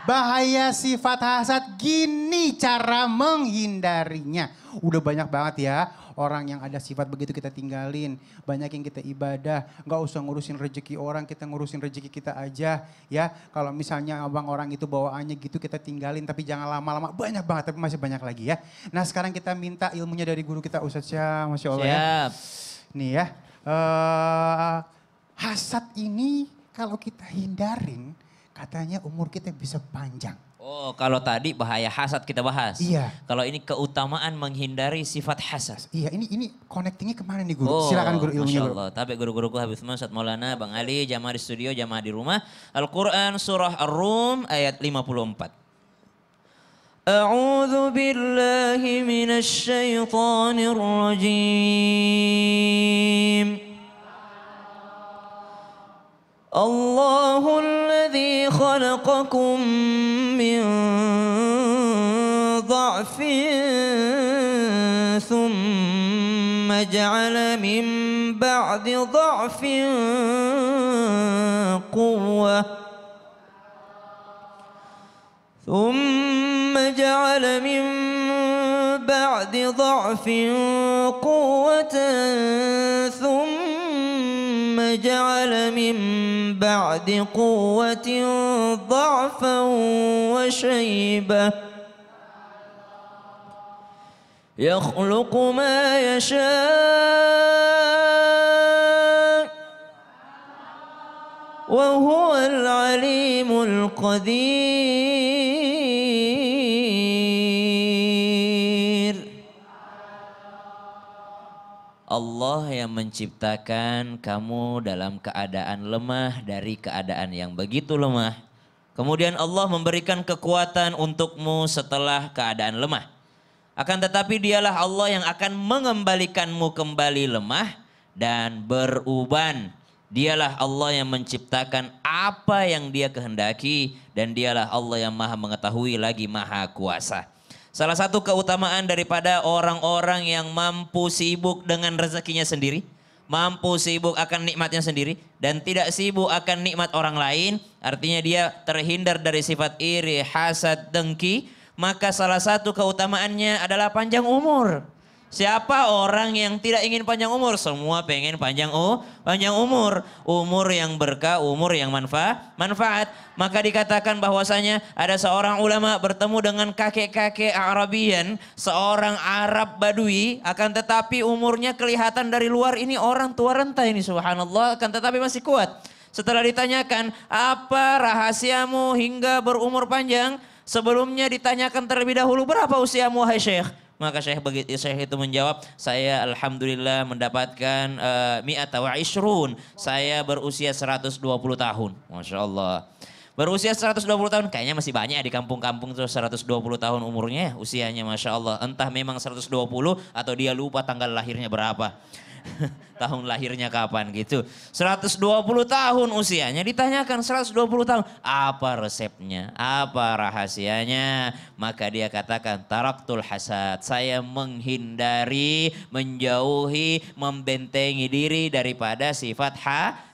Bahaya sifat hasad, gini cara menghindarinya. Udah banyak banget ya orang yang ada sifat begitu kita tinggalin. Banyak yang kita ibadah, gak usah ngurusin rezeki orang, kita ngurusin rezeki kita aja. Ya, kalau misalnya abang orang itu bawaannya gitu kita tinggalin, tapi jangan lama-lama. Banyak banget, tapi masih banyak lagi ya. Nah sekarang kita minta ilmunya dari guru kita Ustadz Syah, Masya Allah ya. Siap. Nih ya, hasad ini kalau kita hindarin, katanya umur kita bisa panjang. Oh, kalau tadi bahaya hasad kita bahas. Iya. Kalau ini keutamaan menghindari sifat hasad. Iya, ini connectingnya kemana nih guru? Silakan guru ilmunya. Masya Allah. Tapi guru-guruku Habib Ustadz Maulana, Bang Ali, jamaah di studio, jamaah di rumah. Al-Quran surah Ar-Rum ayat 54. A'udzu billahi minasy syaithanir rajim. الله الذي خلقكم من ضعف ثم جعل من بعد ضعف قوة ثم جعل من بعد ضعف قوة ثم جعل من بعد قوة ضعفا وشيبة يخلق ما يشاء وهو العليم القدير. Allah yang menciptakan kamu dalam keadaan lemah dari keadaan yang begitu lemah. Kemudian Allah memberikan kekuatan untukmu setelah keadaan lemah. Akan tetapi dialah Allah yang akan mengembalikanmu kembali lemah dan beruban. Dialah Allah yang menciptakan apa yang dia kehendaki dan dialah Allah yang maha mengetahui lagi maha kuasa. Salah satu keutamaan daripada orang-orang yang mampu sibuk dengan rezekinya sendiri, mampu sibuk akan nikmatnya sendiri, dan tidak sibuk akan nikmat orang lain, artinya dia terhindar dari sifat iri, hasad, dengki, maka salah satu keutamaannya adalah panjang umur. Siapa orang yang tidak ingin panjang umur? Semua pengen panjang umur. Umur yang berkah, umur yang manfaat. Maka dikatakan bahwasanya ada seorang ulama bertemu dengan kakek-kakek Arabian, seorang Arab Badui, akan tetapi umurnya kelihatan dari luar ini orang tua renta ini, subhanallah, akan tetapi masih kuat. Setelah ditanyakan, apa rahasiamu hingga berumur panjang? Sebelumnya ditanyakan terlebih dahulu, berapa usiamu hai Syekh? Maka Syekh itu menjawab, saya alhamdulillah mendapatkan mi'ata wa ishrun. Saya berusia 120 tahun. Masya Allah. Berusia 120 tahun, kayaknya masih banyak di kampung-kampung tuh 120 tahun umurnya, usianya Masya Allah. Entah memang 120 atau dia lupa tanggal lahirnya berapa. Tahun lahirnya kapan gitu. 120 tahun usianya, ditanyakan 120 tahun. Apa resepnya? Apa rahasianya? Maka dia katakan, taraktul hasad. Saya menghindari, menjauhi, membentengi diri daripada sifat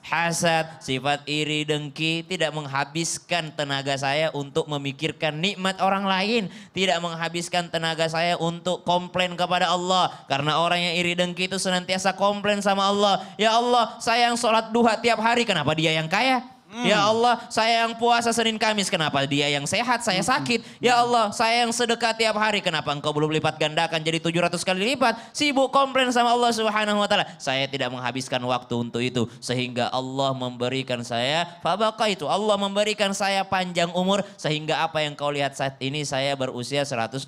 hasad, sifat iri, dengki. Tidak menghabiskan tenaga saya untuk memikirkan nikmat orang lain. Tidak menghabiskan tenaga saya untuk komplain kepada Allah. Karena orang yang iri, dengki itu senantiasa komplain sama Allah. Ya Allah, saya yang sholat duha tiap hari, kenapa dia yang kaya? Ya Allah, saya yang puasa Senin Kamis, kenapa dia yang sehat, saya sakit? Ya Allah, saya yang sedekah tiap hari, kenapa engkau belum lipat gandakan jadi 700 kali lipat? Sibuk komplain sama Allah Subhanahu wa taala. Saya tidak menghabiskan waktu untuk itu, sehingga Allah memberikan saya fabaqaitu. Allah memberikan saya panjang umur, sehingga apa yang kau lihat saat ini saya berusia 120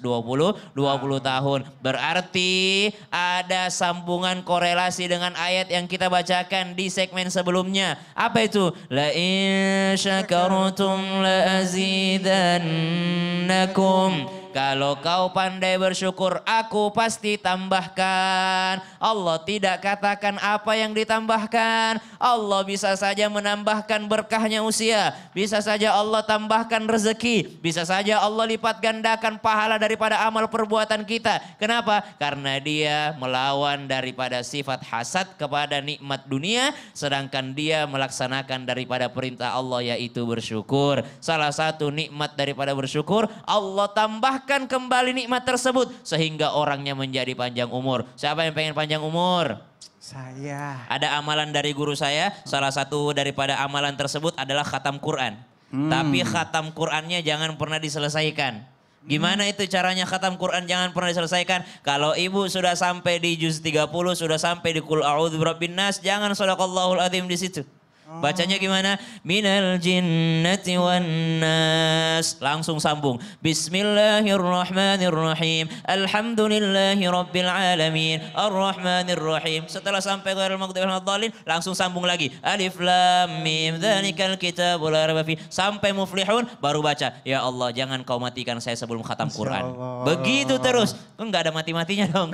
tahun. Berarti ada sambungan korelasi dengan ayat yang kita bacakan di segmen sebelumnya. Apa itu? La in syakartum la azidannakum. Kalau kau pandai bersyukur, aku pasti tambahkan. Allah tidak katakan apa yang ditambahkan. Allah bisa saja menambahkan berkahnya usia. Bisa saja Allah tambahkan rezeki. Bisa saja Allah lipat gandakan pahala daripada amal perbuatan kita. Kenapa? Karena dia melawan daripada sifat hasad kepada nikmat dunia. Sedangkan dia melaksanakan daripada perintah Allah yaitu bersyukur. Salah satu nikmat daripada bersyukur, Allah tambahkan kembali nikmat tersebut. Sehingga orangnya menjadi panjang umur. Siapa yang pengen panjang umur? Saya. Ada amalan dari guru saya, salah satu daripada amalan tersebut adalah khatam Quran. Tapi khatam Qurannya jangan pernah diselesaikan. Gimana itu caranya khatam Quran jangan pernah diselesaikan? Kalau ibu sudah sampai di juz 30, sudah sampai di Qul a'udzu birabbin nas, jangan shadaqallahul adzim di situ. Bacanya gimana? Minal jinnati wan nas. Langsung sambung. Bismillahirrahmanirrahim. Alhamdulillahi rabbil alamin. Arrahmanirrahim. Setelah sampai ghairil maghdubi alaihim waladdallin, langsung sambung lagi. Alif lam mim. Dzalikal kitabul la raiba fihi. Sampai muflihun baru baca. Ya Allah, jangan kau matikan saya sebelum khatam Quran. Begitu terus. Kan enggak ada mati-matinya dong.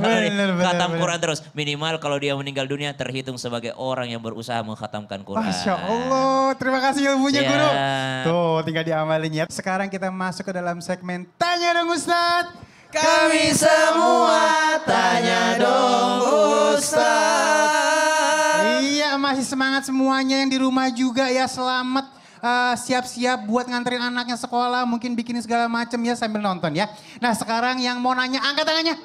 Khatam Quran terus. Minimal kalau dia meninggal dunia terhitung sebagai orang yang berusaha mengkhatamkan Quran. Masya Allah, terima kasih ilmunya guru. Tuh, tinggal diamalin ya. Sekarang kita masuk ke dalam segmen Tanya Dong Ustadz. Kami semua tanya dong Ustadz. Iya, masih semangat semuanya yang di rumah juga ya. Selamat siap-siap buat nganterin anaknya sekolah. Mungkin bikin segala macam ya sambil nonton ya. Nah sekarang yang mau nanya, angkat tangannya.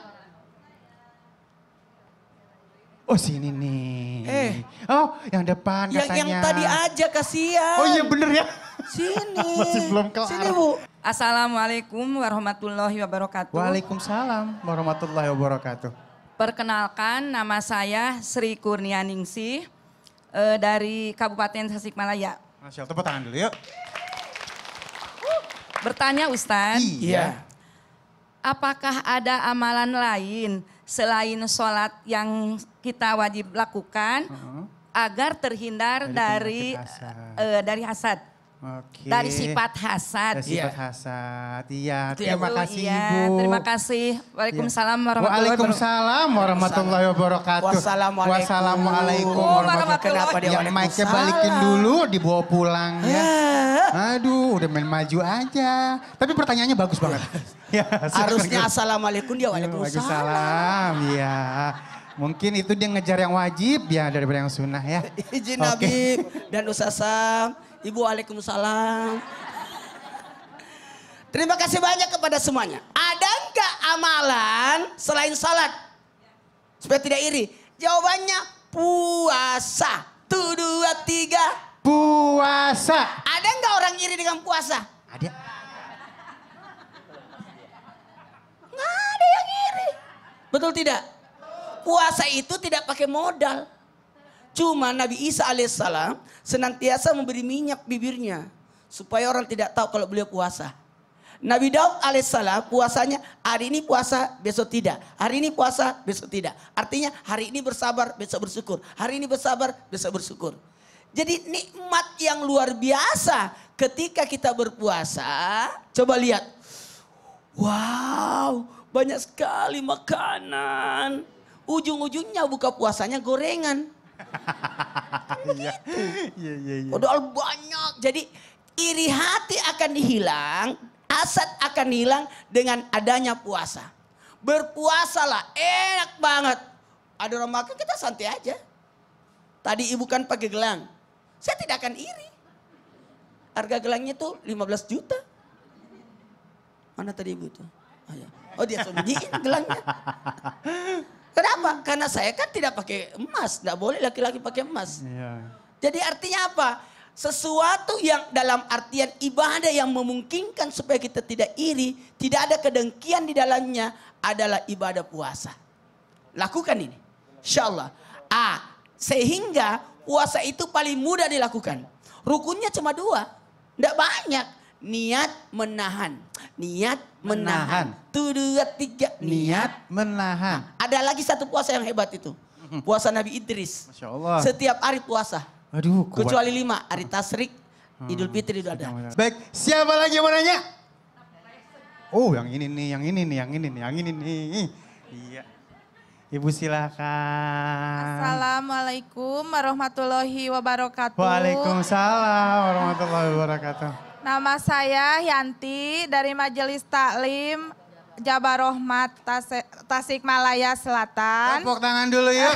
Oh sini nih. Oh yang depan katanya. Yang tadi aja kasihan. Oh iya bener ya. Sini. Masih belum kelar. Sini Bu. Assalamualaikum warahmatullahi wabarakatuh. Waalaikumsalam warahmatullahi wabarakatuh. Perkenalkan nama saya Sri Kurnianingsih dari Kabupaten Tasikmalaya. Masya Allah, tepuk tangan dulu yuk. Bertanya Ustadz, Iya. apakah ada amalan lain selain sholat yang kita wajib lakukan agar terhindar dari hasad? Oke. Dari sifat hasad. Dari sifat hasad, iya. Itu ya, Terima Bu. kasih Iya, Ibu. terima kasih. Waalaikumsalam warahmatullahi wabarakatuh. Waalaikumsalam warahmatullahi wabarakatuh. Wassalamualaikum. Wassalamualaikum warahmatullahi Kenapa dia Yang mic-nya waalaikumsalam? balikin dulu, dibawa pulang ya. Aduh, udah main maju aja. Tapi pertanyaannya bagus banget. Ya, silakan, Harusnya Guru. assalamualaikum dia waalaikumsalam. Waalaikumsalam, ya. Mungkin itu dia ngejar yang wajib ya daripada yang sunnah ya. Izin Oke. Habib dan Ustaz Sam. Ibu waalaikumsalam. Terima kasih banyak kepada semuanya. Ada enggak amalan selain salat? Supaya tidak iri. Jawabannya puasa. 1, 2, 3. Puasa. Ada enggak orang iri dengan puasa? Ada. Nggak ada yang iri. Betul tidak? Puasa itu tidak pakai modal. Cuma Nabi Isa alaihissalam senantiasa memberi minyak bibirnya. Supaya orang tidak tahu kalau beliau puasa. Nabi Daud alaihissalam puasanya hari ini puasa besok tidak. Hari ini puasa besok tidak. Artinya hari ini bersabar besok bersyukur. Hari ini bersabar besok bersyukur. Jadi nikmat yang luar biasa ketika kita berpuasa. Coba lihat. Wow, banyak sekali makanan. Ujung-ujungnya buka puasanya gorengan. Iya. Padahal banyak. Jadi iri hati akan hilang, hasad akan hilang dengan adanya puasa. Berpuasalah, enak banget. Ada orang makan kita santai aja. Tadi ibu kan pakai gelang. Saya tidak akan iri. Harga gelangnya tuh 15 juta. Mana tadi ibu tuh? Oh dia sembunyiin gelangnya. Kenapa? Karena saya kan tidak pakai emas. Tidak boleh laki-laki pakai emas. Iya. Jadi artinya apa? Sesuatu yang dalam artian ibadah yang memungkinkan supaya kita tidak iri. Tidak ada kedengkian di dalamnya adalah ibadah puasa. Lakukan ini. Insya Allah. Sehingga puasa itu paling mudah dilakukan. Rukunnya cuma 2. Tidak banyak. Niat menahan. Niat menahan. 1, 2, 3. Niat menahan. Ada lagi satu puasa yang hebat itu. Puasa Nabi Idris. Masya Allah. Setiap hari puasa. Aduh, kuat. Kecuali 5. Hari Tasyrik, Idul Fitri, Idul Adha. Baik, siapa lagi yang mau nanya? Oh, yang ini nih, yang ini nih, yang ini nih, yang ini nih. Iya. Ibu silakan. Assalamualaikum warahmatullahi wabarakatuh. Waalaikumsalam warahmatullahi wabarakatuh. Nama saya Yanti dari Majelis Taklim Jabar Rahmat Tasikmalaya Selatan. Tepuk tangan dulu yuk.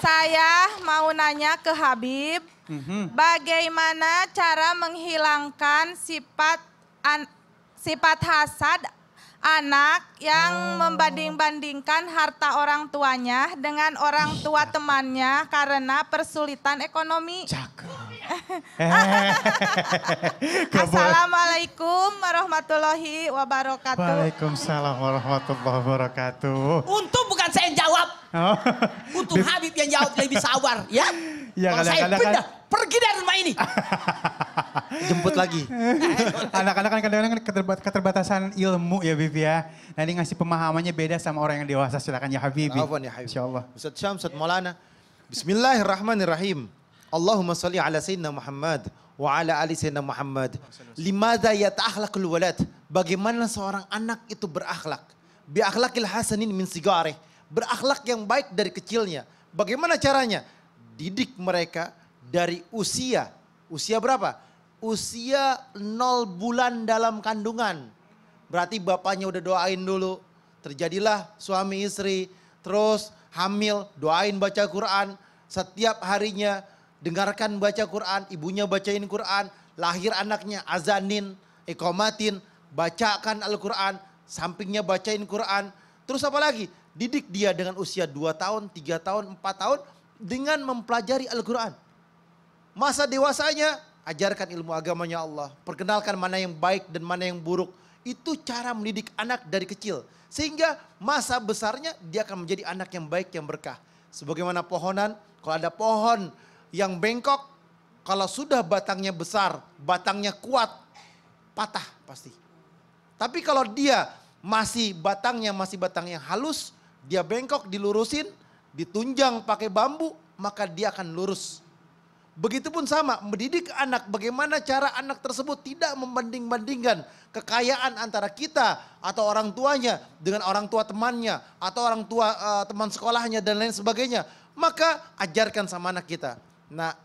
Saya mau nanya ke Habib, bagaimana cara menghilangkan sifat hasad anak yang membanding-bandingkan harta orang tuanya dengan orang tua temannya karena persulitan ekonomi. Cakep. Assalamualaikum warahmatullahi wabarakatuh. Waalaikumsalam warahmatullahi wabarakatuh. Untung bukan saya yang jawab. Oh. Untung Habib yang jawab lebih sabar ya. Ya, Kalau saya kadang-kadang pindah, pergi dari rumah ini. Jemput lagi. Anak-anak kan kadang-kadang keterbatasan ilmu ya Habib ya. Nanti ngasih pemahamannya beda sama orang yang dewasa. Silakan ya Habib. Afwan ya Habib. Insyaallah. Ustaz Syam, Ustaz Maulana. Bismillahirrahmanirrahim. Allahumma salli ala Sayyidina Muhammad wa ala ali Sayyidina Muhammad. Limadha yata'akhlaqul walad? Bagaimana seorang anak itu berakhlak? Bi akhlaqil hasanin min sigarih. Berakhlak yang baik dari kecilnya. Bagaimana caranya? Didik mereka dari usia. Usia berapa? Usia 0 bulan dalam kandungan. Berarti bapaknya udah doain dulu. Terjadilah suami istri. Terus hamil, doain baca Quran. Setiap harinya dengarkan baca Quran. Ibunya bacain Quran. Lahir anaknya azanin, iqamatin. Bacakan Al-Quran. Sampingnya bacain Quran. Terus apa lagi? Didik dia dengan usia 2 tahun, 3 tahun, 4 tahun. Dengan mempelajari Al-Quran. Masa dewasanya, ajarkan ilmu agamanya Allah. Perkenalkan mana yang baik dan mana yang buruk. Itu cara mendidik anak dari kecil. Sehingga masa besarnya dia akan menjadi anak yang baik, yang berkah. Sebagaimana pohonan, kalau ada pohon yang bengkok, kalau sudah batangnya besar, batangnya kuat, patah pasti. Tapi kalau dia masih batang yang halus, dia bengkok, dilurusin, ditunjang pakai bambu, maka dia akan lurus. Begitupun sama, mendidik anak, bagaimana cara anak tersebut tidak membanding-bandingkan kekayaan antara kita atau orang tuanya dengan orang tua temannya atau orang tua teman sekolahnya dan lain sebagainya. Maka ajarkan sama anak kita. Nah,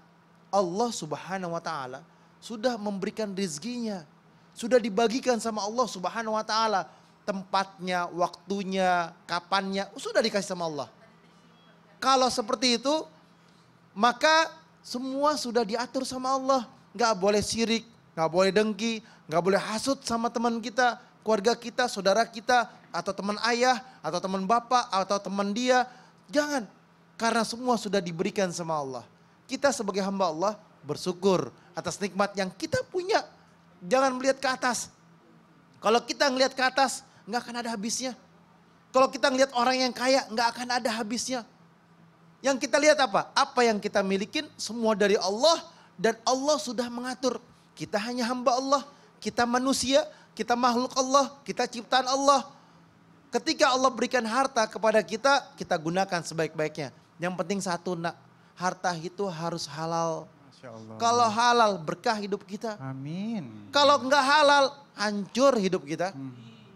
Allah Subhanahu wa taala sudah memberikan rezekinya. Sudah dibagikan sama Allah Subhanahu wa taala. Tempatnya, waktunya, kapannya, sudah dikasih sama Allah. Kalau seperti itu, maka semua sudah diatur sama Allah. Gak boleh syirik, gak boleh dengki, gak boleh hasut sama teman kita, keluarga kita, saudara kita, atau teman ayah, atau teman bapak, atau teman dia. Jangan, karena semua sudah diberikan sama Allah. Kita sebagai hamba Allah bersyukur atas nikmat yang kita punya. Jangan melihat ke atas. Kalau kita ngelihat ke atas, gak akan ada habisnya. Kalau kita ngelihat orang yang kaya, gak akan ada habisnya. Yang kita lihat apa? Apa yang kita milikin semua dari Allah dan Allah sudah mengatur. Kita hanya hamba Allah, kita manusia, kita makhluk Allah, kita ciptaan Allah. Ketika Allah berikan harta kepada kita, kita gunakan sebaik-baiknya. Yang penting satu nak, harta itu harus halal. Masya Allah. Kalau halal berkah hidup kita. Amin. Kalau enggak halal hancur hidup kita.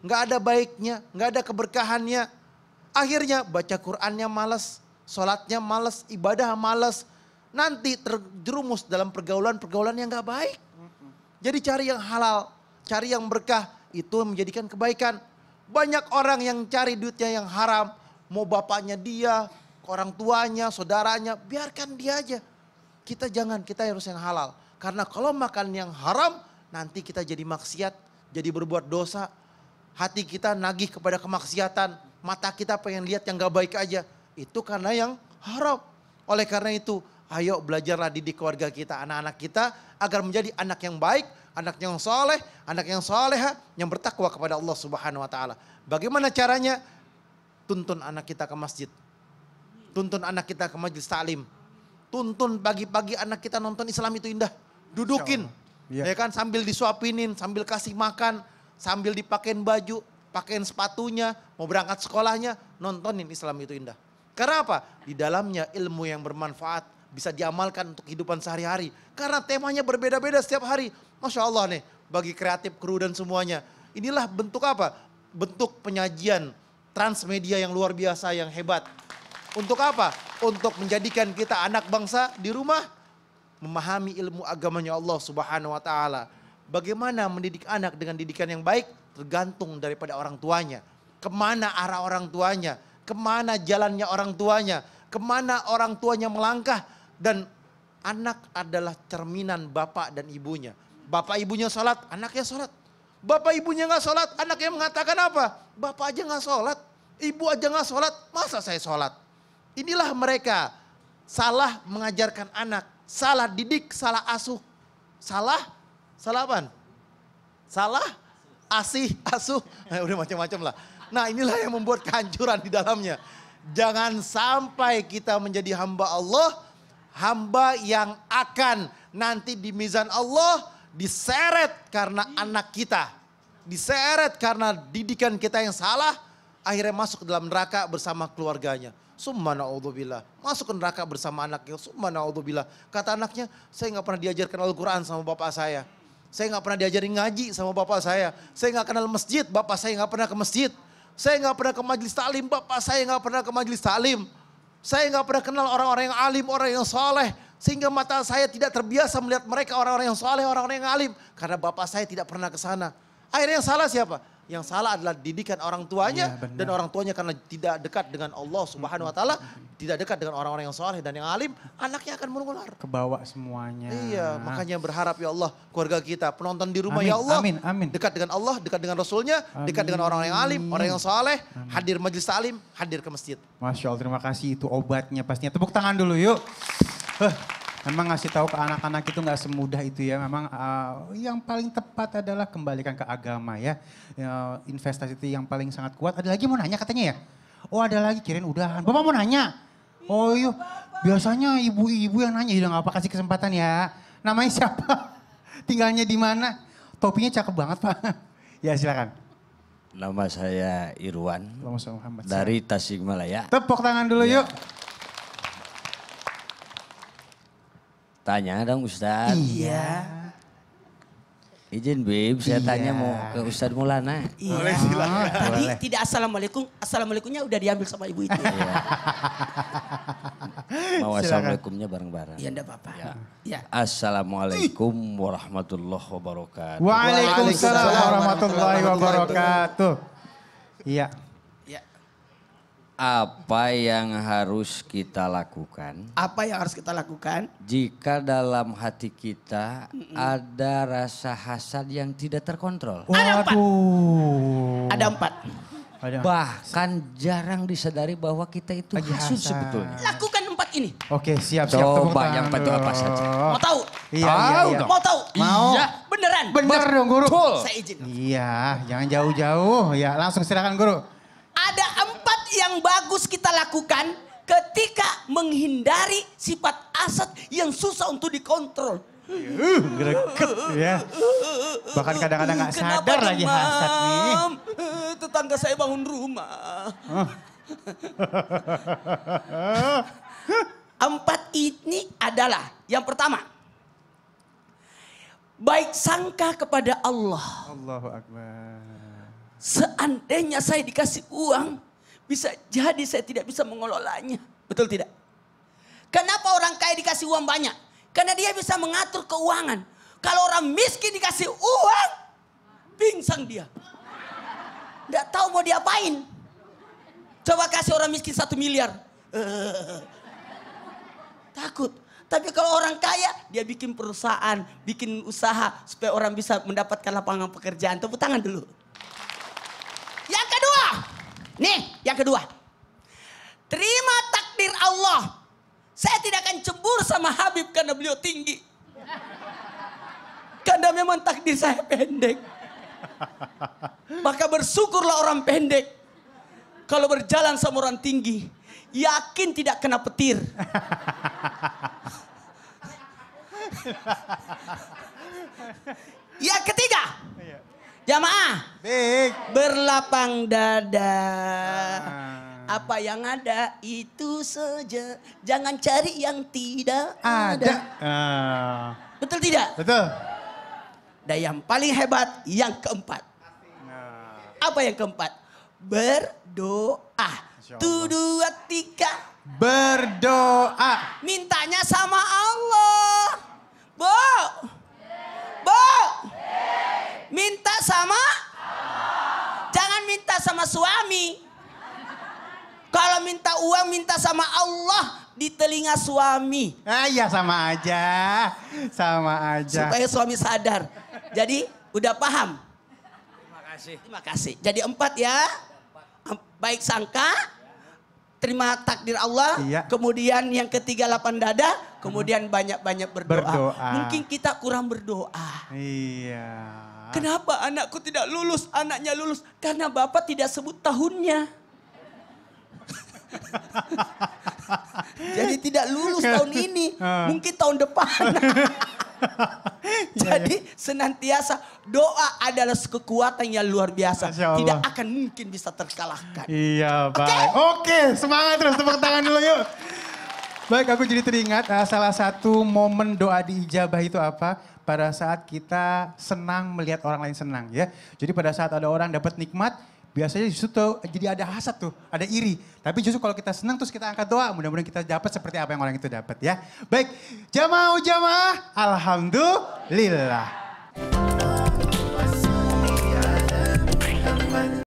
Enggak ada baiknya, enggak ada keberkahannya. Akhirnya baca Qur'annya malas. Sholatnya malas, ibadah malas. Nanti terjerumus dalam pergaulan-pergaulan yang gak baik. Jadi cari yang halal, cari yang berkah. Itu menjadikan kebaikan. Banyak orang yang cari duitnya yang haram. Mau bapaknya dia, orang tuanya, saudaranya. Biarkan dia aja. Kita jangan, kita harus yang halal. Karena kalau makan yang haram, nanti kita jadi maksiat, jadi berbuat dosa. Hati kita nagih kepada kemaksiatan. Mata kita pengen lihat yang gak baik aja. Itu karena yang haram. Oleh karena itu, ayo belajarlah didik keluarga kita, anak-anak kita agar menjadi anak yang baik, anak yang soleh, anak yang soleha, yang bertakwa kepada Allah Subhanahu wa taala. Bagaimana caranya? Tuntun anak kita ke masjid. Tuntun anak kita ke majelis taklim. Tuntun pagi-pagi anak kita nonton Islam itu indah. Dudukin. Ya kan, sambil disuapinin, sambil kasih makan, sambil dipakein baju, pakein sepatunya, mau berangkat sekolahnya, nontonin Islam itu indah. Karena apa? Di dalamnya ilmu yang bermanfaat bisa diamalkan untuk kehidupan sehari-hari. Karena temanya berbeda-beda setiap hari. Masya Allah nih, bagi kreatif kru dan semuanya. Inilah bentuk apa? Bentuk penyajian transmedia yang luar biasa, yang hebat. Untuk apa? Untuk menjadikan kita anak bangsa di rumah memahami ilmu agamanya Allah Subhanahu wa taala. Bagaimana mendidik anak dengan didikan yang baik tergantung daripada orang tuanya. Kemana arah orang tuanya, kemana jalannya orang tuanya, kemana orang tuanya melangkah. Dan anak adalah cerminan bapak dan ibunya. Bapak ibunya sholat, anaknya sholat. Bapak ibunya gak sholat, anaknya mengatakan apa? Bapak aja gak sholat, ibu aja gak sholat, masa saya sholat? Inilah mereka salah mengajarkan anak, salah didik, salah asuh. Salah apaan? Salah asuh, udah macam-macam lah. Nah inilah yang membuat kehancuran di dalamnya. Jangan sampai kita menjadi hamba Allah, hamba yang akan nanti di mizan Allah diseret karena anak kita. Diseret karena didikan kita yang salah, akhirnya masuk ke dalam neraka bersama keluarganya. Summa na'udzubillah. Masuk ke neraka bersama anaknya. Summa na'udzubillah. Kata anaknya, saya gak pernah diajarkan Al-Quran sama bapak saya. Saya gak pernah diajarin ngaji sama bapak saya. Saya gak kenal masjid, bapak saya gak pernah ke masjid. Saya gak pernah ke majelis taklim, bapak saya gak pernah ke majelis taklim. Saya gak pernah kenal orang-orang yang alim, orang yang soleh. Sehingga mata saya tidak terbiasa melihat mereka orang-orang yang soleh, orang-orang yang alim. Karena bapak saya tidak pernah ke sana. Akhirnya yang salah siapa? Yang salah adalah didikan orang tuanya. Iya, dan orang tuanya karena tidak dekat dengan Allah Subhanahu wa taala, tidak dekat dengan orang-orang yang soleh dan yang alim, anaknya akan mengular. Kebawa semuanya. Iya, makanya berharap ya Allah keluarga kita, penonton di rumah Amin, ya Allah. amin. Dekat dengan Allah, dekat dengan Rasulnya, dekat dengan orang-orang yang alim, orang yang soleh, hadir majelis taklim, hadir ke masjid. Masya Allah, terima kasih, itu obatnya pastinya. Tepuk tangan dulu yuk. Memang ngasih tahu ke anak-anak itu nggak semudah itu ya. Memang yang paling tepat adalah kembalikan ke agama ya. Investasi itu yang paling sangat kuat. Ada lagi mau nanya katanya ya? Oh ada lagi, kirain udahan. Bapak mau nanya? Oh iya, biasanya ibu-ibu yang nanya. Udah nggak apa kasih kesempatan ya. Namanya siapa? Tinggalnya di mana? Topinya cakep banget Pak. Ya silakan. Nama saya Irwan Muhammad, dari Tasikmalaya. Tepuk tangan dulu yuk. Tanya dong Ustadz. Iya. Izin Bib, saya tanya mau ke Ustadz Maulana. Iya. Boleh, silakan. Tadi tidak assalamualaikum, assalamualaikumnya udah diambil sama ibu itu. Mau assalamualaikumnya bareng-bareng. Iya enggak apa-apa. Ya. Assalamualaikum warahmatullahi wabarakatuh. Waalaikumsalam warahmatullahi wabarakatuh. Iya. Apa yang harus kita lakukan Apa yang harus kita lakukan? jika dalam hati kita ada rasa hasad yang tidak terkontrol? Waduh. Ada 4. Bahkan jarang disadari bahwa kita itu Lagi hasud hasad. sebetulnya. Lakukan 4 ini. Oke, siap. Tepuk Coba tangan yang itu dulu. apa saja? Mau tahu? Iya. Mau tahu? Mau. Iya. Beneran? Bener dong guru. Saya izin. Iya, jangan jauh-jauh. Ya, langsung silakan guru. Ada 4 yang bagus kita lakukan ketika menghindari sifat asad yang susah untuk dikontrol. Greget ya. Bahkan kadang-kadang gak Kenapa sadar lagi demam? hasad nih. Tetangga saya bangun rumah. 4 ini adalah yang pertama. Baik sangka kepada Allah. Allahu Akbar. Seandainya saya dikasih uang, bisa jadi saya tidak bisa mengelolanya. Betul tidak? Kenapa orang kaya dikasih uang banyak? Karena dia bisa mengatur keuangan. Kalau orang miskin dikasih uang, pingsan dia. Nggak tahu mau diapain. Coba kasih orang miskin 1 miliar. Takut. Tapi kalau orang kaya, dia bikin perusahaan, bikin usaha supaya orang bisa mendapatkan lapangan pekerjaan. Tepuk tangan dulu. Yang kedua, nih yang kedua. Terima takdir Allah. Saya tidak akan cemburu sama Habib karena beliau tinggi. Karena memang takdir saya pendek. Maka bersyukurlah orang pendek. Kalau berjalan sama orang tinggi, yakin tidak kena petir. Yang ketiga. Jamaah, berlapang dada. Apa yang ada itu saja. Jangan cari yang tidak ada. Betul tidak? Betul. Dan yang paling hebat yang keempat. Apa yang keempat? Berdoa. 1, 2, 3. Berdoa. Mintanya sama Allah. Bu. Minta sama jangan minta sama suami. Kalau minta uang minta sama Allah di telinga suami. Iya sama aja. Sama aja. Supaya suami sadar. Jadi udah paham? Terima kasih. Jadi 4 ya. Baik sangka, terima takdir Allah. Iya. Kemudian yang ketiga 8 dada. Kemudian banyak-banyak berdoa. Mungkin kita kurang berdoa. Iya. Kenapa anakku tidak lulus, anaknya lulus? Karena Bapak tidak sebut tahunnya. Jadi tidak lulus tahun ini, mungkin tahun depan. Jadi senantiasa doa adalah kekuatan yang luar biasa. Tidak akan mungkin bisa terkalahkan. Iya baik. Oke, semangat terus, tepuk tangan dulu yuk. Baik, aku jadi teringat salah satu momen doa diijabah itu apa? Pada saat kita senang melihat orang lain senang ya. Jadi pada saat ada orang dapat nikmat, biasanya justru tuh jadi ada hasad tuh, ada iri. Tapi justru kalau kita senang terus kita angkat doa, mudah-mudahan kita dapat seperti apa yang orang itu dapat ya. Baik, jamaah, alhamdulillah.